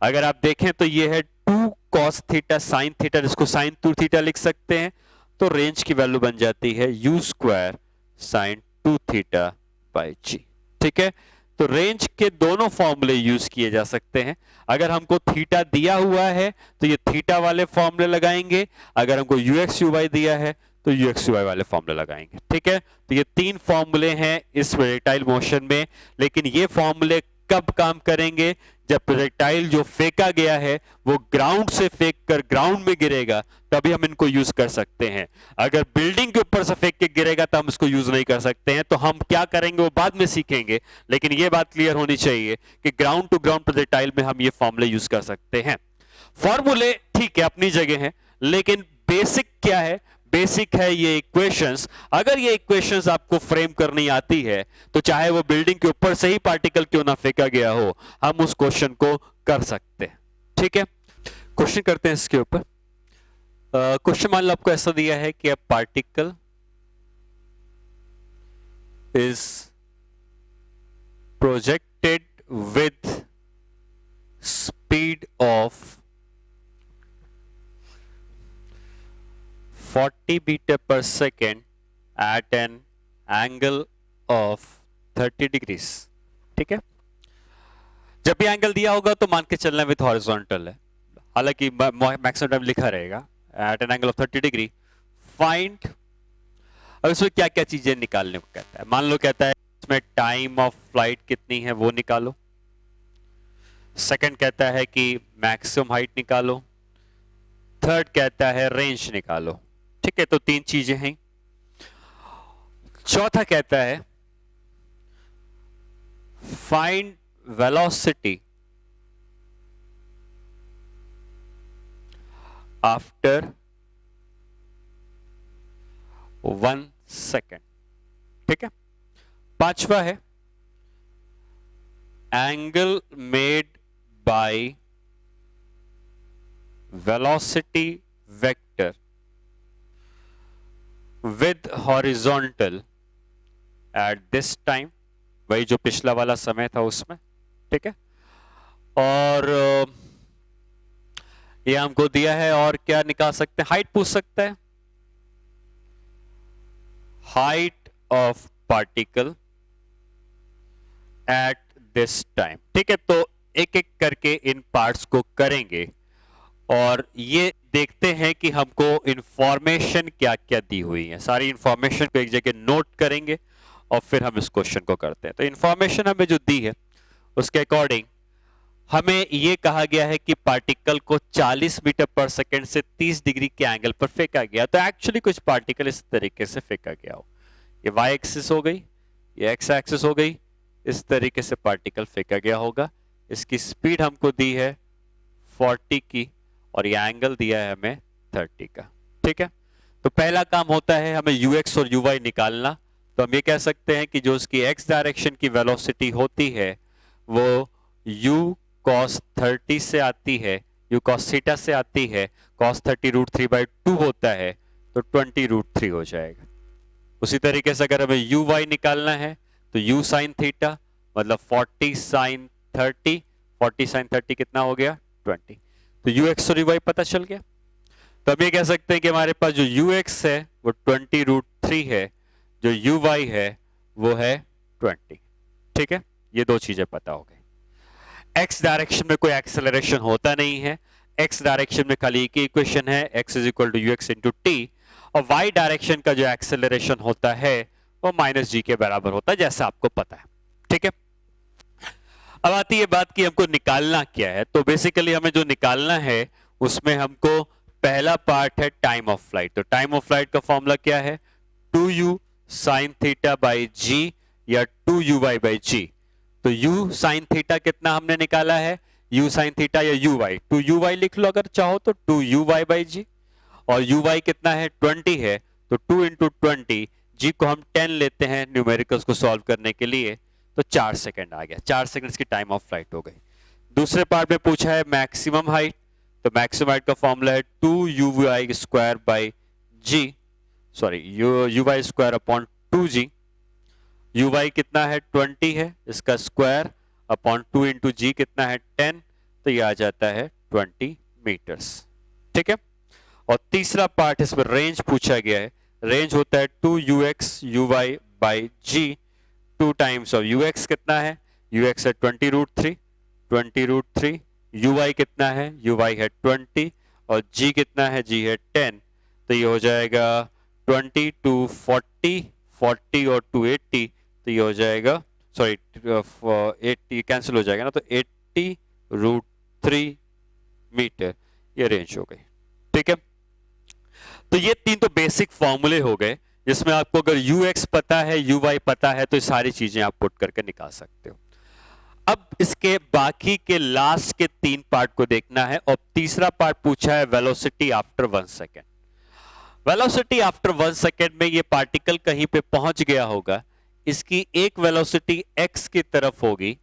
अगर आप देखें तो ये है 2 cos थीटा sin थीटा, जिसको sin 2 थीटा लिख सकते हैं। तो रेंज की वैल्यू बन जाती है u square sin 2 theta by g। ठीक है, तो रेंज के दोनों फॉर्मूले यूज किए जा सकते हैं। अगर हमको थीटा दिया हुआ है तो ये थीटा वाले फॉर्मूले लगाएंगे, अगर हमको ux uy दिया है तो ux uy वाले फॉर्मूले लगाएंगे। ठीक है, तो ये तीन फॉर्मूले हैं इस प्रोजेक्टाइल मोशन में। लेकिन ये फॉर्मूले कब काम करेंगे, जब प्रोजेक्टाइल जो फेंका गया है वो ग्राउंड से फेंक कर ग्राउंड में गिरेगा, तभी हम इनको यूज कर सकते हैं। अगर बिल्डिंग के ऊपर से फेंक के गिरेगा तो हम इसको यूज नहीं कर सकते हैं। तो हम क्या करेंगे वो बाद में सीखेंगे, लेकिन ये बात क्लियर होनी चाहिए कि ग्राउंड टू ग्राउंड प्रोजेक्टाइल में हम ये फॉर्मूले यूज कर सकते हैं। फॉर्मूले ठीक है अपनी जगह है, लेकिन बेसिक क्या है, बेसिक है ये इक्वेशंस। अगर ये इक्वेशंस आपको फ्रेम करनी आती है तो चाहे वो बिल्डिंग के ऊपर से ही पार्टिकल क्यों ना फेंका गया हो, हम उस क्वेश्चन को कर सकते हैं। ठीक है, क्वेश्चन करते हैं इसके ऊपर। क्वेश्चन मान लो आपको ऐसा दिया है कि a particle is projected with speed of 40 metre per second at an angle of 30 degrees. ठीक है, जब भी एंगल दिया होगा तो मान के चलना विथ हॉरिजॉन्टल है, हालांकि मैक्सिमम टाइम लिखा रहेगा at an angle of 30 degree. Find, अब इसमें क्या क्या चीजें निकालने को कहता है। मान लो कहता है इसमें टाइम ऑफ फ्लाइट कितनी है वो निकालो। सेकंड कहता है कि मैक्सिमम हाइट निकालो। थर्ड कहता है रेंज निकालो। ठीक है, तो तीन चीजें हैं। चौथा कहता है फाइंड वेलोसिटी आफ्टर 1 सेकेंड। ठीक है, पांचवा है angle made by velocity vector with horizontal at this time, वही जो पिछला वाला समय था उसमें। ठीक है, और ये हमको दिया है, और क्या निकाल सकते हैं, हाइट पूछ सकता है, height of particle at this time. ठीक है, तो एक एक करके इन पार्ट्स को करेंगे और ये देखते हैं कि हमको इंफॉर्मेशन क्या क्या दी हुई है। सारी इंफॉर्मेशन को एक जगह नोट करेंगे और फिर हम इस क्वेश्चन को करते हैं। तो इंफॉर्मेशन हमें जो दी है उसके अकॉर्डिंग हमें ये कहा गया है कि पार्टिकल को 40 मीटर पर सेकंड से 30 डिग्री के एंगल पर फेंका गया। तो एक्चुअली कुछ पार्टिकल इस तरीके से फेंका गया हो, ये वाई एक्सिस हो गई, ये एक्स एक्सिस हो गई, इस तरीके से पार्टिकल फेंका गया होगा। इसकी स्पीड हमको दी है 40 की और ये एंगल दिया है हमें 30 का। ठीक है, तो पहला काम होता है हमें ux और uy निकालना। तो हम ये कह सकते हैं कि जो उसकी x डायरेक्शन की वेलोसिटी होती है वो u cos 30 से आती है, u cos थीटा से आती है, cos 30 √3/2 होता है, तो 20 √3 हो जाएगा। उसी तरीके से अगर हमें uy निकालना है तो u sin थीटा मतलब 40 sin 30, 40 sin 30 कितना हो गया 20। तो ux और uy पता चल गया। तो हम ये कह सकते हैं कि हमारे पास जो ux है वो 20 √3 है, जो uy है वो है 20। ठीक है, ये दो चीजें पता हो गई। x डायरेक्शन में कोई एक्सेलरेशन होता नहीं है, x डायरेक्शन में खाली एक ही इक्वेशन है, x is equal to ux into t, और y डायरेक्शन का जो एक्सेलरेशन होता है वो -g के बराबर होता है, जैसा आपको पता है। ठीक है, अब आती है बात कि हमको निकालना क्या है। तो बेसिकली हमें जो निकालना है उसमें हमको पहला पार्ट है टाइम ऑफ फ्लाइट। तो टाइम ऑफ फ्लाइट का फॉर्मूला क्या है, 2u sin थीटा बाई जी या 2uy बाई जी। तो u sin थीटा कितना हमने निकाला है, u sin थीटा या uy, 2uy लिख लो अगर चाहो तो 2uy बाई जी, और uy कितना है 20 है, तो 2 इंटू 20, जी को हम 10 लेते हैं न्यूमेरिकल्स को सॉल्व करने के लिए, तो 4 सेकंड आ गया, 4 सेकंड्स की टाइम ऑफ फ्लाइट हो गई। दूसरे पार्ट में पूछा है मैक्सिमम हाइट। तो मैक्सिमम हाइट का फॉर्मूला है 2uy square by g, sorry uy square upon 2g। uy कितना है 20 है, इसका स्क्वायर अपॉन 2 इंटू जी कितना है 10, तो ये आ जाता है 20 मीटर्स। ठीक है, और तीसरा पार्ट इसमें रेंज पूछा गया है। रेंज होता है 2ux uy by g, 2 times of ux कितना है, ux है 20 √3, 20 √3, uy कितना है, uy है 20 और g कितना है, g है 10। तो ये हो जाएगा 20 टू 40, 40 और 2 80, तो ये हो जाएगा, सॉरी 80 कैंसिल हो जाएगा ना, तो 80 √3 मीटर ये रेंज हो गई। ठीक है, तो ये तीन तो बेसिक फॉर्मूले हो गए जिसमें आपको अगर ux पता है, uy पता है, तो ये सारी चीजें आप पुट करके निकाल सकते हो। अब इसके बाकी के लास्ट के 3 पार्ट को देखना है, और तीसरा पार्ट पूछा है velocity after 1 second. Velocity after 1 second में ये पार्टिकल कहीं पे पहुंच गया होगा, इसकी एक वेलोसिटी x की तरफ होगी,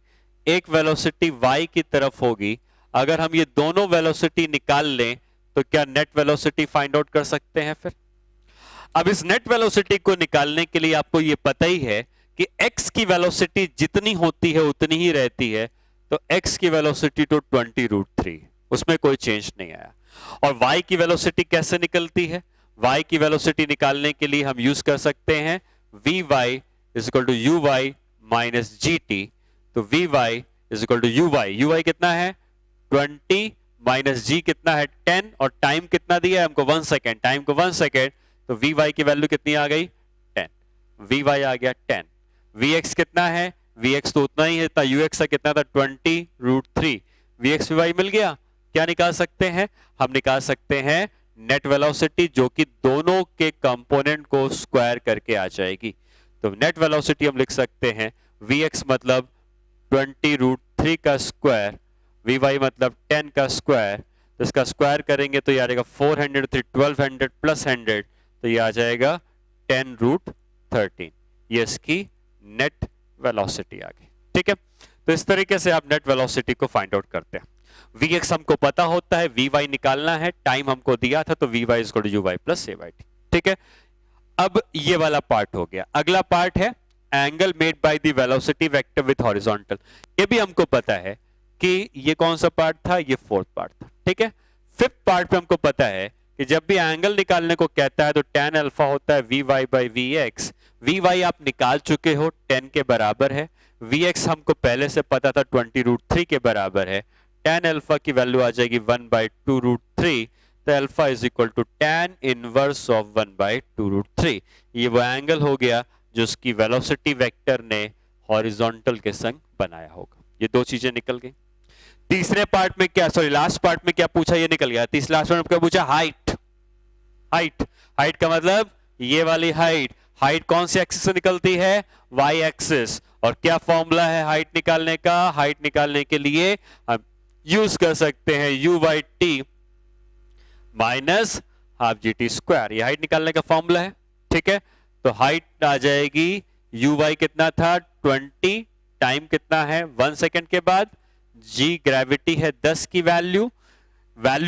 एक वेलोसिटी y की तरफ होगी। अगर हम ये दोनों वेलोसिटी निकाल लें तो क्या नेट वेलोसिटी फाइंड आउट कर सकते हैं फिर। अब इस नेट वेलोसिटी को निकालने के लिए आपको ये पता ही है कि x की वेलोसिटी जितनी होती है उतनी ही रहती है, तो x की वेलोसिटी तो 20 √3, उसमें कोई चेंज नहीं आया। और y की वेलोसिटी कैसे निकलती है, y की वेलोसिटी निकालने के लिए हम यूज कर सकते हैं vy is equal to uy minus gt। तो vy is equal to uy कितना है 20 माइनस g कितना है 10, और टाइम कितना दिया है हमको 1 सेकेंड, टाइम को 1 सेकेंड, तो vy की वैल्यू कितनी आ गई 10, vy आ गया 10। vx कितना है, vx तो उतना ही है, ux कितना था 20 √3, vx vy मिल गया। क्या निकाल सकते हैं, हम निकाल सकते हैं नेट वेलोसिटी, जो कि दोनों के कंपोनेंट को स्क्वायर करके आ जाएगी। तो नेट वेलोसिटी हम लिख सकते हैं vx मतलब 20 √3 का स्क्वायर, vy मतलब 10 का स्क्वायर, तो इसका स्क्वायर करेंगे तो ये आ जाएगा 400 3 1200 प्लस 100, तो ये आ जाएगा 10√13। ये इसकी नेट वेलोसिटी आ गई। ठीक है, तो इस तरीके से आप नेट वेलोसिटी को फाइंड आउट करते हैं। Vx हमको पता होता है, Vy निकालना है, टाइम हमको दिया था, तो Vy = uy + a/t। ठीक है, अब ये वाला पार्ट हो गया। अगला पार्ट है angle made by the velocity vector with horizontal. ये भी हमको पता है कि ये कौन सा पार्ट था, ये फोर्थ पार्ट था। ठीक है, फिफ्थ पार्ट पे हमको पता है कि जब भी एंगल निकालने को कहता है तो tan अल्फा होता है Vy/Vx। Vy आप निकाल चुके हो, 10 के बराबर है। Vx हमको पहले से पता था 20√3 के बराबर है। tan अल्फा की वैल्यू आ जाएगी 1/2√3, तो अल्फा = tan इनवर्स ऑफ 1/2√3। ये वो एंगल हो गया जो उसकी वेलोसिटी वेक्टर ने हॉरिजॉन्टल के संग बनाया होगा। ये दो चीजें निकल गई। तीसरे पार्ट में क्या, सॉरी लास्ट पार्ट में क्या पूछा, ये निकल गया। तीसरे लास्ट पार्ट में क्या पूछा, हाइट। हाइट का मतलब ये वाली हाइट। हाइट कौन सी एक्सिस से निकलती है, वाई एक्सिस। और क्या फॉर्मूला है हाइट निकालने का, हाइट निकालने के लिए हम यूज कर सकते हैं u/t -12gt²। ये हाइट निकालने का फॉर्मूला है। ठीक है, तो हाइट आ जाएगी uy कितना था 20, टाइम कितना है 1 सेकेंड के बाद, g ग्रेविटी है 10 की वैल्यू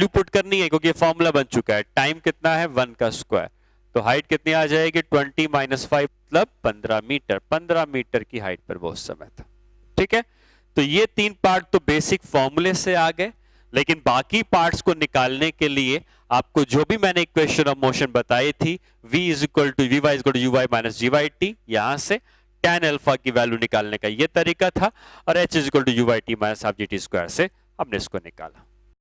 पुट करनी है क्योंकि ये फॉर्मूला बन चुका है। टाइम कितना है 1 का स्क्वायर, तो हाइट कितनी आ जाएगी 20 - 5 मतलब 15 मीटर। 15 मीटर की हाइट पर वो उस समय था। ठीक है, तो ये तीन पार्ट तो बेसिक फॉर्मूले से आ गए, लेकिन बाकी पार्ट्स को निकालने के लिए आपको जो भी मैंने इक्वेशन ऑफ मोशन बताई थी, v = Vy = uy - gyt, यहां से tan अल्फा की वैल्यू निकालने का ये तरीका था, और h = uyt - half gt² से हमने इसको निकाला।